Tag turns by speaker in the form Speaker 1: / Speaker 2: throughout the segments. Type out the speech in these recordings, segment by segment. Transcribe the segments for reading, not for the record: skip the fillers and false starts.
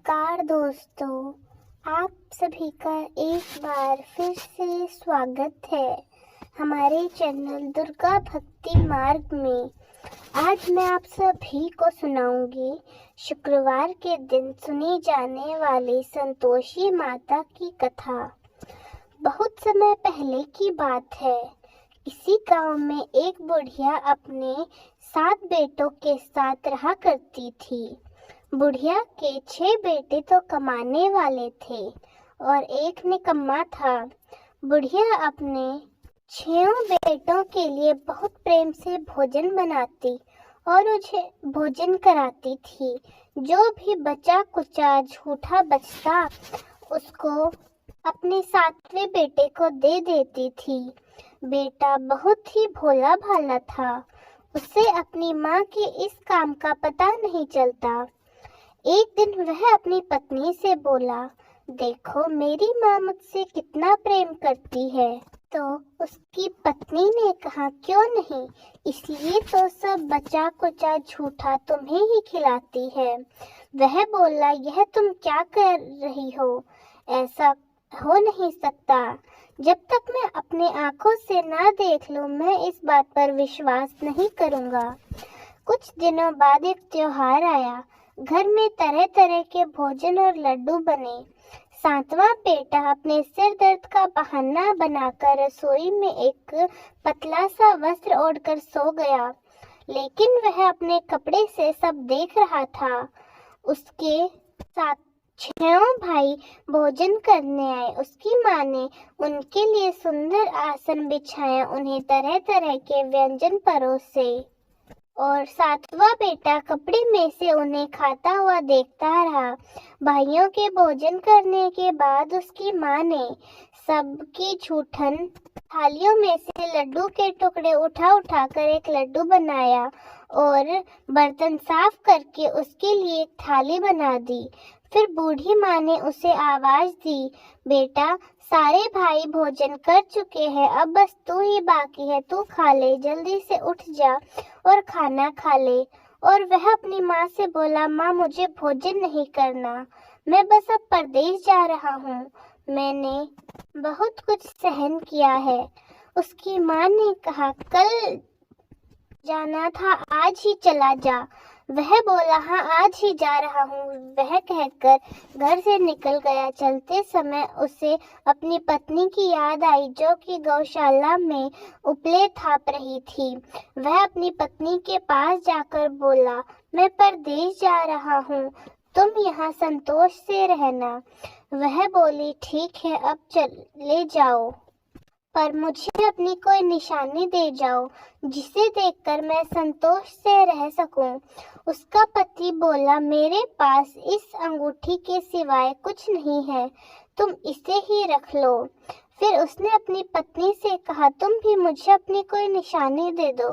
Speaker 1: नमस्कार दोस्तों, आप सभी का एक बार फिर से स्वागत है हमारे चैनल दुर्गा भक्ति मार्ग में। आज मैं आप सभी को सुनाऊंगी शुक्रवार के दिन सुनी जाने वाली संतोषी माता की कथा। बहुत समय पहले की बात है। इसी गांव में एक बुढ़िया अपने 7 बेटों के साथ रहा करती थी। बुढ़िया के 6 बेटे तो कमाने वाले थे और एक निकम्मा था। बुढ़िया अपने 6 बेटों के लिए बहुत प्रेम से भोजन बनाती और उसे भोजन कराती थी। जो भी बचा कुचा झूठा बचता उसको अपने 7वें बेटे को दे देती थी। बेटा बहुत ही भोला भाला था। उसे अपनी माँ के इस काम का पता नहीं चलता। एक दिन वह अपनी पत्नी से बोला, देखो मेरी माँ मुझसे कितना प्रेम करती है। तो उसकी पत्नी ने कहा, क्यों नहीं, इसलिए तो सब बचा कुचा झूठा तुम्हें ही खिलाती है। वह बोला, यह तुम क्या कर रही हो, ऐसा हो नहीं सकता। जब तक मैं अपने आंखों से ना देख लूं मैं इस बात पर विश्वास नहीं करूंगा। कुछ दिनों बाद एक त्योहार आया। घर में तरह तरह के भोजन और लड्डू बने। 7वां बेटा अपने सिर दर्द का बहाना बनाकर रसोई में एक पतला सा वस्त्र ओढ़कर सो गया, लेकिन वह अपने कपड़े से सब देख रहा था। उसके साथ 6 भाई भोजन करने आए। उसकी माँ ने उनके लिए सुंदर आसन बिछाया, उन्हें तरह तरह के व्यंजन परोसे और 7वां बेटा कपड़े में से उन्हें खाता हुआ देखता रहा। भाइयों के भोजन करने के बाद उसकी माँ ने सबकी जूठन थालियों में से लड्डू के टुकड़े उठा कर एक लड्डू बनाया और बर्तन साफ करके उसके लिए एक थाली बना दी। फिर बूढ़ी माँ ने उसे आवाज दी, बेटा सारे भाई भोजन कर चुके हैं, अब बस तू ही बाकी है, तू खा ले, जल्दी से उठ जा और खाना खा ले। और वह अपनी माँ से बोला, माँ मुझे भोजन नहीं करना, मैं बस अब परदेश जा रहा हूँ, मैंने बहुत कुछ सहन किया है। उसकी माँ ने कहा, कल जाना था, आज ही चला जा। वह बोला, हाँ आज ही जा रहा हूँ। वह कहकर घर से निकल गया। चलते समय उसे अपनी पत्नी की याद आई जो कि गौशाला में उपले थाप रही थी। वह अपनी पत्नी के पास जाकर बोला, मैं परदेश जा रहा हूँ, तुम यहाँ संतोष से रहना। वह बोली, ठीक है, अब चले जाओ, पर मुझे अपनी कोई निशानी दे जाओ जिसे देखकर मैं संतोष से रह सकूं। उसका पति बोला, मेरे पास इस अंगूठी के सिवाय कुछ नहीं है, तुम इसे ही रख लो। फिर उसने अपनी पत्नी से कहा, तुम भी मुझे अपनी कोई निशानी दे दो।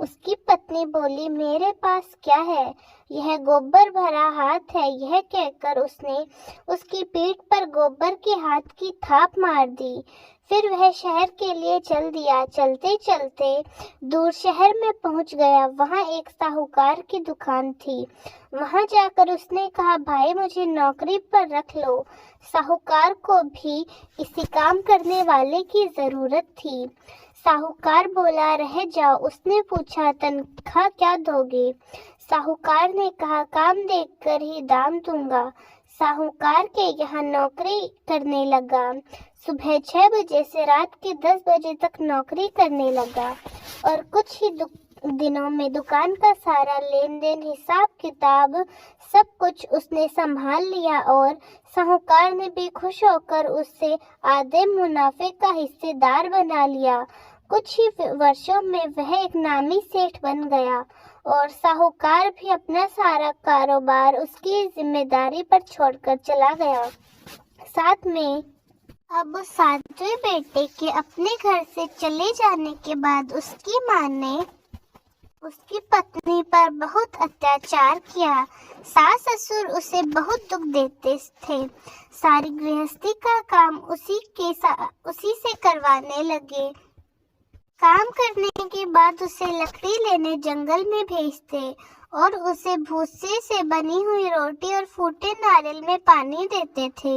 Speaker 1: उसकी पत्नी बोली, मेरे पास क्या है, यह गोबर भरा हाथ है। यह कहकर उसने उसकी पीठ पर गोबर के हाथ की थाप मार दी। फिर वह शहर के लिए चल दिया। चलते चलते दूर शहर में पहुंच गया। वहां एक साहूकार की दुकान थी। वहां जाकर उसने कहा, भाई मुझे नौकरी पर रख लो। साहूकार को भी इसी काम करने वाले की जरूरत थी। साहूकार बोला, रह जाओ। उसने पूछा, तनख्वाह क्या दोगे? साहूकार ने कहा, काम देखकर ही दाम दूंगा। साहूकार के यहाँ नौकरी करने लगा। सुबह 6 बजे से रात के 10 बजे तक नौकरी करने लगा और कुछ ही दिनों में दुकान का सारा लेन देन, हिसाब किताब, सब कुछ उसने संभाल लिया और साहूकार ने भी खुश होकर उससे आधे मुनाफे का हिस्सेदार बना लिया। कुछ ही वर्षों में वह एक नामी सेठ बन गया और साहूकार भी अपना सारा कारोबार उसकी जिम्मेदारी पर छोड़कर चला गया। साथ में अब 7वें बेटे के अपने घर से चले जाने के बाद उसकी माँ ने उसकी पत्नी पर बहुत अत्याचार किया। सास ससुर उसे बहुत दुख देते थे। सारी गृहस्थी का काम उसी से करवाने लगे। काम करने के बाद उसे लकड़ी लेने जंगल में भेजते और उसे भूसे से बनी हुई रोटी और फूटे नारियल में पानी देते थे।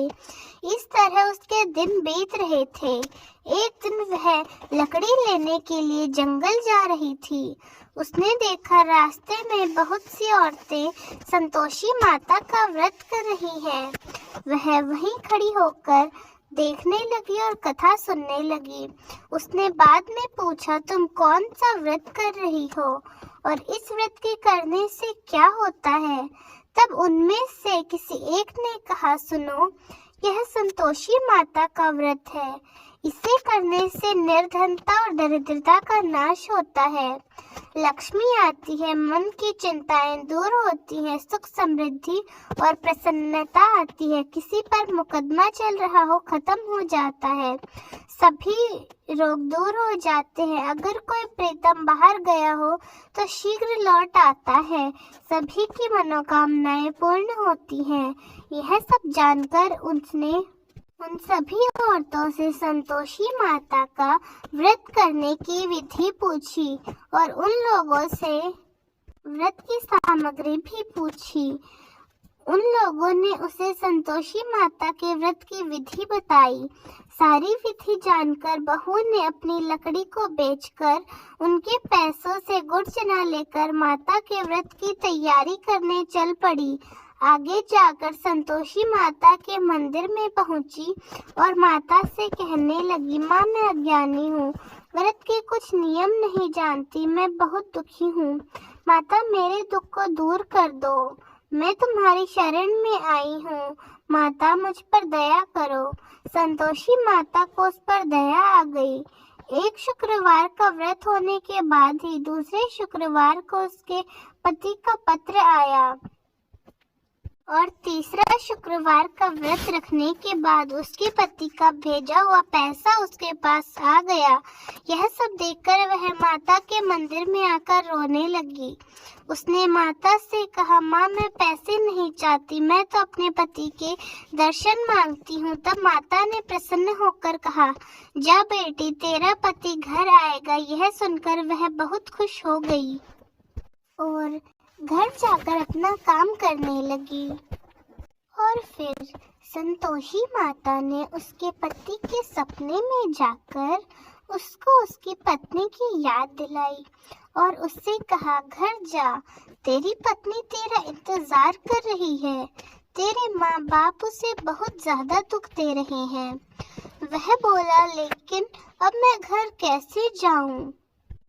Speaker 1: इस तरह उसके दिन बीत रहे थे। एक दिन वह लकड़ी लेने के लिए जंगल जा रही थी। उसने देखा रास्ते में बहुत सी औरतें संतोषी माता का व्रत कर रही हैं। वह वहीं खड़ी होकर देखने लगी और कथा सुनने लगी। उसने बाद में पूछा, तुम कौन सा व्रत कर रही हो और इस व्रत के करने से क्या होता है? तब उनमें से किसी एक ने कहा, सुनो, यह संतोषी माता का व्रत है। इसे करने से निर्धनता और दरिद्रता का नाश होता है, लक्ष्मी आती है, मन की चिंताएं दूर होती हैं, सुख समृद्धि और प्रसन्नता आती है, किसी पर मुकदमा चल रहा हो खत्म हो जाता है, सभी रोग दूर हो जाते हैं, अगर कोई प्रीतम बाहर गया हो तो शीघ्र लौट आता है, सभी की मनोकामनाएं पूर्ण होती हैं। यह सब जानकर उसने उन सभी औरतों से संतोषी माता का व्रत करने की विधि पूछी और उन लोगों से व्रत की सामग्री भी पूछी। उन लोगों ने उसे संतोषी माता के व्रत की विधि बताई। सारी विधि जानकर बहू ने अपनी लकड़ी को बेचकर उनके पैसों से गुड़ चना लेकर माता के व्रत की तैयारी करने चल पड़ी। आगे जाकर संतोषी माता के मंदिर में पहुंची और माता से कहने लगी, माँ, मैं अज्ञानी हूँ, व्रत के कुछ नियम नहीं जानती, मैं बहुत दुखी हूँ। माता, मेरे दुख को दूर कर दो, मैं तुम्हारी शरण में आई हूँ। माता, मुझ पर दया करो। संतोषी माता को उस पर दया आ गई। एक शुक्रवार का व्रत होने के बाद ही दूसरे शुक्रवार को उसके पति का पत्र आया और तीसरा शुक्रवार का व्रत रखने के बाद उसके पति का भेजा हुआ पैसा उसके पास आ गया। यह सब देखकर वह माता के मंदिर में आकर रोने लगी। उसने माता से कहा, माँ, मैं पैसे नहीं चाहती, मैं तो अपने पति के दर्शन मांगती हूँ। तब माता ने प्रसन्न होकर कहा, जा बेटी, तेरा पति घर आएगा। यह सुनकर वह बहुत खुश हो गई और घर जाकर अपना काम करने लगी। और फिर संतोषी माता ने उसके पति के सपने में जाकर उसको उसकी पत्नी की याद दिलाई और उससे कहा, घर जा, तेरी पत्नी तेरा इंतजार कर रही है, तेरे माँ बाप उसे बहुत ज्यादा दुख दे रहे हैं। वह बोला, लेकिन अब मैं घर कैसे जाऊं?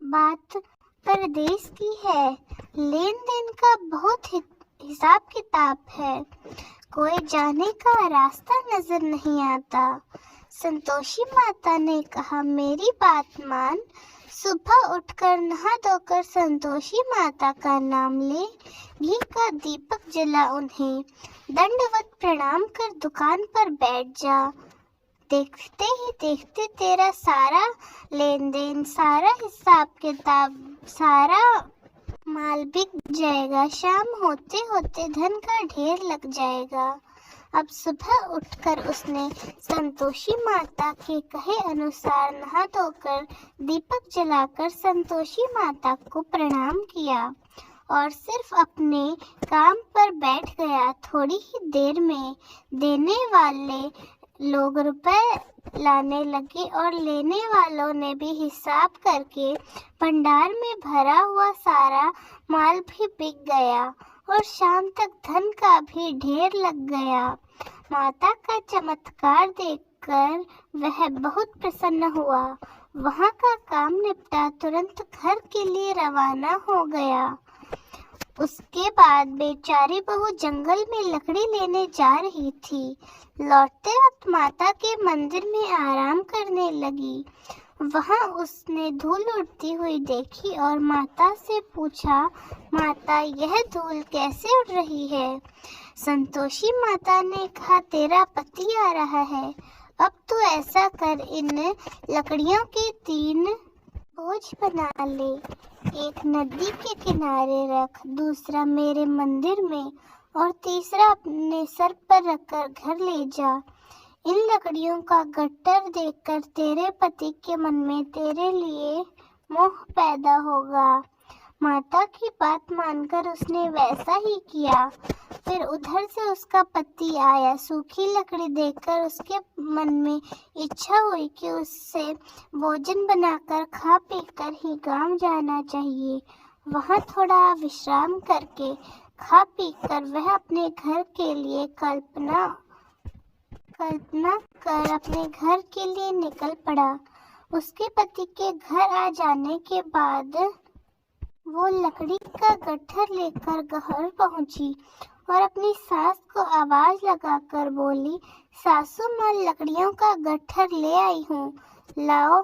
Speaker 1: बात परदेश की है, लेन देन का बहुत हिसाब किताब है, कोई जाने का रास्ता नजर नहीं आता। संतोषी माता ने कहा, मेरी बात मान, सुबह उठकर नहा धोकर संतोषी माता का नाम ले, घी का दीपक जला उन्हें दंडवत प्रणाम कर दुकान पर बैठ जा। देखते ही देखते तेरा सारा लेन देन, सारा हिसाब किताब, सारा माल बिक जाएगा। शाम होते होते धन का ढेर लग जाएगा। अब सुबह उठकर उसने संतोषी माता के कहे अनुसार नहा धोकर दीपक जलाकर संतोषी माता को प्रणाम किया और सिर्फ अपने काम पर बैठ गया। थोड़ी ही देर में देने वाले लोग रुपए लाने लगे और लेने वालों ने भी हिसाब करके भंडार में भरा हुआ सारा माल भी बिक गया और शाम तक धन का भी ढेर लग गया। माता का चमत्कार देखकर वह बहुत प्रसन्न हुआ। वहाँ का काम निपटा तुरंत घर के लिए रवाना हो गया। उसके बाद बेचारी बहू जंगल में लकड़ी लेने जा रही थी। लौटते वक्त माता के मंदिर में आराम करने लगी। वहाँ उसने धूल उड़ती हुई देखी और माता से पूछा, माता, यह धूल कैसे उड़ रही है? संतोषी माता ने कहा, तेरा पति आ रहा है, अब तू ऐसा कर, इन लकड़ियों के 3 बोझ बना ले, एक नदी के किनारे रख, दूसरा मेरे मंदिर में और तीसरा अपने सर पर रखकर घर ले जा। इन लकड़ियों का गट्ठर देखकर तेरे पति के मन में तेरे लिए मोह पैदा होगा। माता की बात मानकर उसने वैसा ही किया। फिर उधर से उसका पति आया। सूखी लकड़ी देखकर उसके मन में इच्छा हुई कि उससे भोजन बनाकर खा पीकर ही गांव जाना चाहिए। वहां थोड़ा विश्राम करके खा पीकर वह अपने घर के लिए कल्पना कर अपने घर के लिए निकल पड़ा। उसके पति के घर आ जाने के बाद वो लकड़ी का गट्ठर लेकर घर पहुंची और अपनी सास को आवाज लगाकर बोली, सासू माँ, लकड़ियों का गट्ठर ले आई हूँ, लाओ।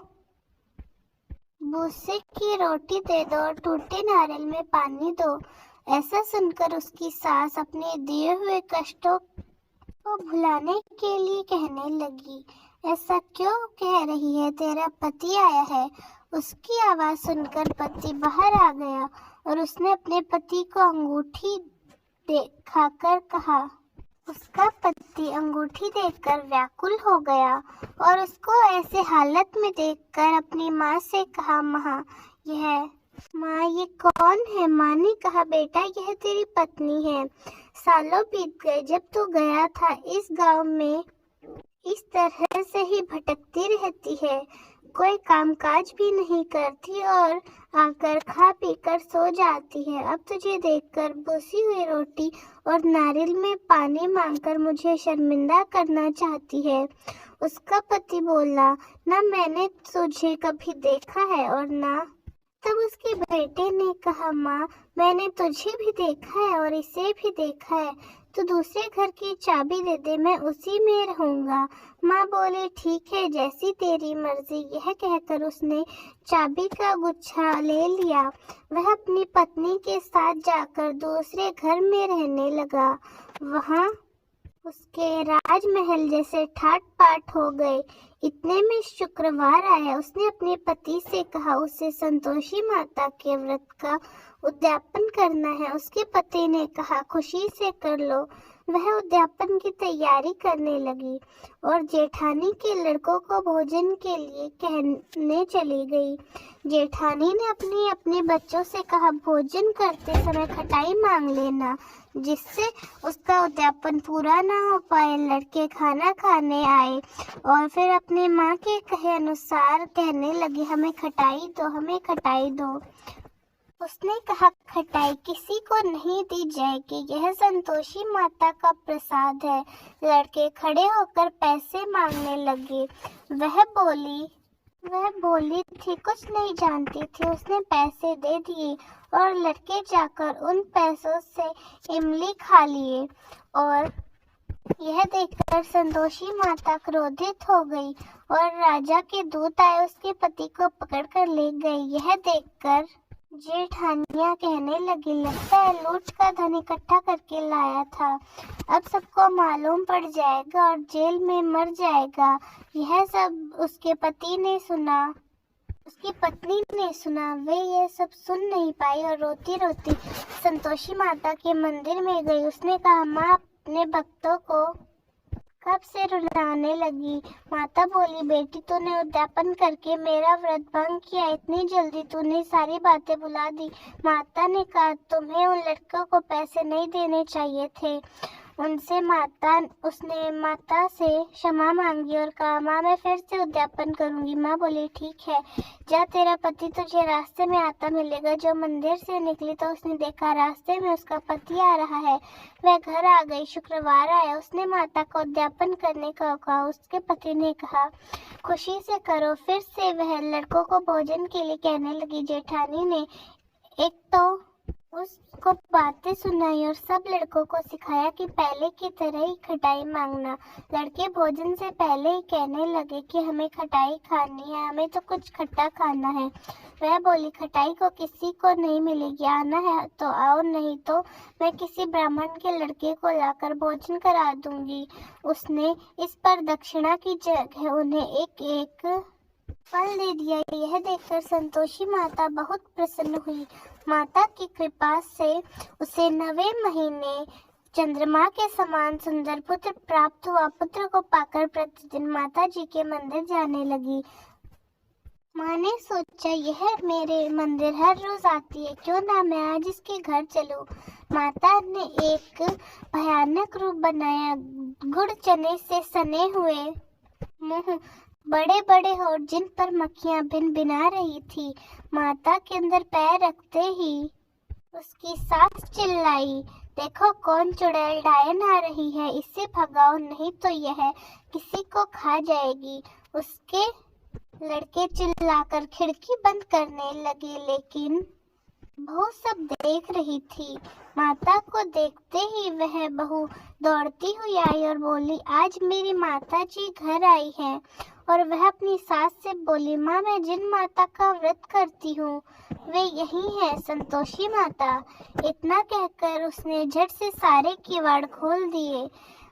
Speaker 1: भूसे की रोटी दे दो और टूटे नारियल में पानी दो। ऐसा सुनकर उसकी सास अपने दिए हुए कष्टों को भुलाने के लिए कहने लगी, ऐसा क्यों कह रही है, तेरा पति आया है। उसकी आवाज सुनकर पति बाहर आ गया और उसने अपने पति को अंगूठी दिखाकर कहा। उसका पति अंगूठी देखकर व्याकुल हो गया और उसको ऐसे हालत में देखकर अपनी माँ से कहा, माँ ये कौन है। माँ ने कहा, बेटा यह तेरी पत्नी है। सालों बीत गए जब तू गया था, इस गांव में इस तरह से ही भटकती रहती है, कोई कामकाज भी नहीं करती और आकर खा पीकर सो जाती है। अब तुझे देखकर बुसी हुई रोटी और नारियल में पानी मांगकर मुझे शर्मिंदा करना चाहती है। उसका पति बोला, ना मैंने तुझे कभी देखा है और ना। तब उसके बेटे ने कहा, माँ मैंने तुझे भी देखा है और इसे भी देखा है, तो दूसरे घर की चाबी दे दे, मैं उसी में रहूंगा। माँ बोली, ठीक है, जैसी तेरी मर्जी। यह कहकर उसने चाबी का गुच्छा ले लिया। वह अपनी पत्नी के साथ जाकर दूसरे घर में रहने लगा। वहाँ उसके राजमहल जैसे ठाट पाट हो गए। इतने में शुक्रवार आया। उसने अपने पति से कहा उसे संतोषी माता के व्रत का उद्यापन करना है। उसके पति ने कहा, खुशी से कर लो। वह उद्यापन की तैयारी करने लगी और जेठानी के लड़कों को भोजन के लिए कहने चली गई। जेठानी ने अपने बच्चों से कहा, भोजन करते समय खटाई मांग लेना, जिससे उसका उद्यापन पूरा ना हो पाए। लड़के खाना खाने आए और फिर अपने माँ के कहे अनुसार कहने लगे, हमें खटाई दो, हमें खटाई दो। उसने कहा, खटाई किसी को नहीं दी जाएगी, यह संतोषी माता का प्रसाद है। लड़के खड़े होकर पैसे मांगने लगे। वह बोली थी कुछ नहीं जानती थी। उसने पैसे दे दिए और लड़के जाकर उन पैसों से इमली खा लिए और यह देखकर संतोषी माता क्रोधित हो गई और राजा के दूत आए, उसके पति को पकड़कर ले गए। यह देखकर जेठानियां कहने लगी, लगता है लूट का धन इकट्ठा करके लाया था, अब सबको मालूम पड़ जाएगा और जेल में मर जाएगा। यह सब उसके पति ने सुना। उसकी पत्नी ने सुना। वे यह सब सुन नहीं पाई और रोती रोती संतोषी माता के मंदिर में गई। उसने कहा, माँ अपने भक्तों को कब से रुलाने लगी। माता बोली, बेटी तूने उद्यापन करके मेरा व्रत भंग किया, इतनी जल्दी तूने सारी बातें भुला दी। माता ने कहा, तुम्हें उन लड़कों को पैसे नहीं देने चाहिए थे। उसने माता से क्षमा मांगी और कहा, माँ मैं फिर से उद्यापन करूंगी। माँ बोली, ठीक है, जा, तेरा पति तुझे रास्ते में आता मिलेगा। जो मंदिर से निकली तो उसने देखा रास्ते में उसका पति आ रहा है। वह घर आ गई। शुक्रवार आया। उसने माता को उद्यापन करने का कहा। उसके पति ने कहा, खुशी से करो। फिर से वह लड़कों को भोजन के लिए कहने लगी। जेठानी ने एक तो उसको बातें सुनाई और सब लड़कों को सिखाया कि पहले की तरह ही खटाई मांगना। लड़के भोजन से पहले ही कहने लगे कि हमें खटाई खानी है, हमें तो कुछ खट्टा खाना है। वह बोली, खटाई को किसी को नहीं मिलेगी, आना है तो आओ, नहीं तो मैं किसी ब्राह्मण के लड़के को लाकर भोजन करा दूंगी। उसने इस पर दक्षिणा की जगह उन्हें एक एक फल दे दिया। यह देखकर संतोषी माता बहुत प्रसन्न हुई। माता की कृपा से उसे 9वें महीने चंद्रमा के समान सुंदर पुत्र प्राप्त हुआ। पुत्र को पाकर प्रतिदिन माता जी के मंदिर जाने लगी। माँ ने सोचा यह मेरे मंदिर हर रोज आती है, क्यों ना मैं आज इसके घर चलूं। माता ने एक भयानक रूप बनाया, गुड़ चने से सने हुए मुंह, बड़े बड़े होठ जिन पर मक्खियां भिनभिना रही थी। माता के अंदर पैर रखते ही उसकी सास चिल्लाई, देखो कौन चुड़ैल डायन आ रही है, इससे भगाओ नहीं तो यह किसी को खा जाएगी। उसके लड़के चिल्लाकर खिड़की बंद करने लगे, लेकिन बहू सब देख रही थी। माता को देखते ही वह बहू दौड़ती हुई आई और बोली, आज मेरी माता जी घर आई हैं। और वह अपनी सास से बोली, माँ मैं जिन माता का व्रत करती हूँ वे यही है, संतोषी माता। इतना कहकर उसने झट से सारे किवाड़ खोल दिए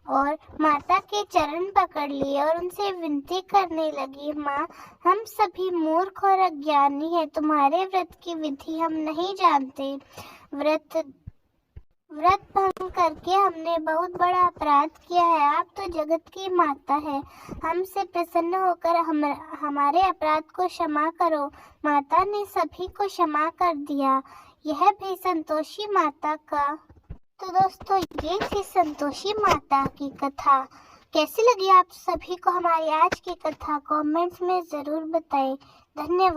Speaker 1: और माता के चरण पकड़ लिए और उनसे विनती करने लगी, माँ हम सभी मूर्ख और अज्ञानी हैं, तुम्हारे व्रत की विधि हम नहीं जानते। व्रत भंग करके हमने बहुत बड़ा अपराध किया है। आप तो जगत की माता है, हमसे प्रसन्न होकर हमारे अपराध को क्षमा करो। माता ने सभी को क्षमा कर दिया। यह भी संतोषी माता का। तो दोस्तों ये थी संतोषी माता की कथा। कैसी लगी आप सभी को हमारी आज की कथा? कमेंट्स में जरूर बताएं। धन्यवाद।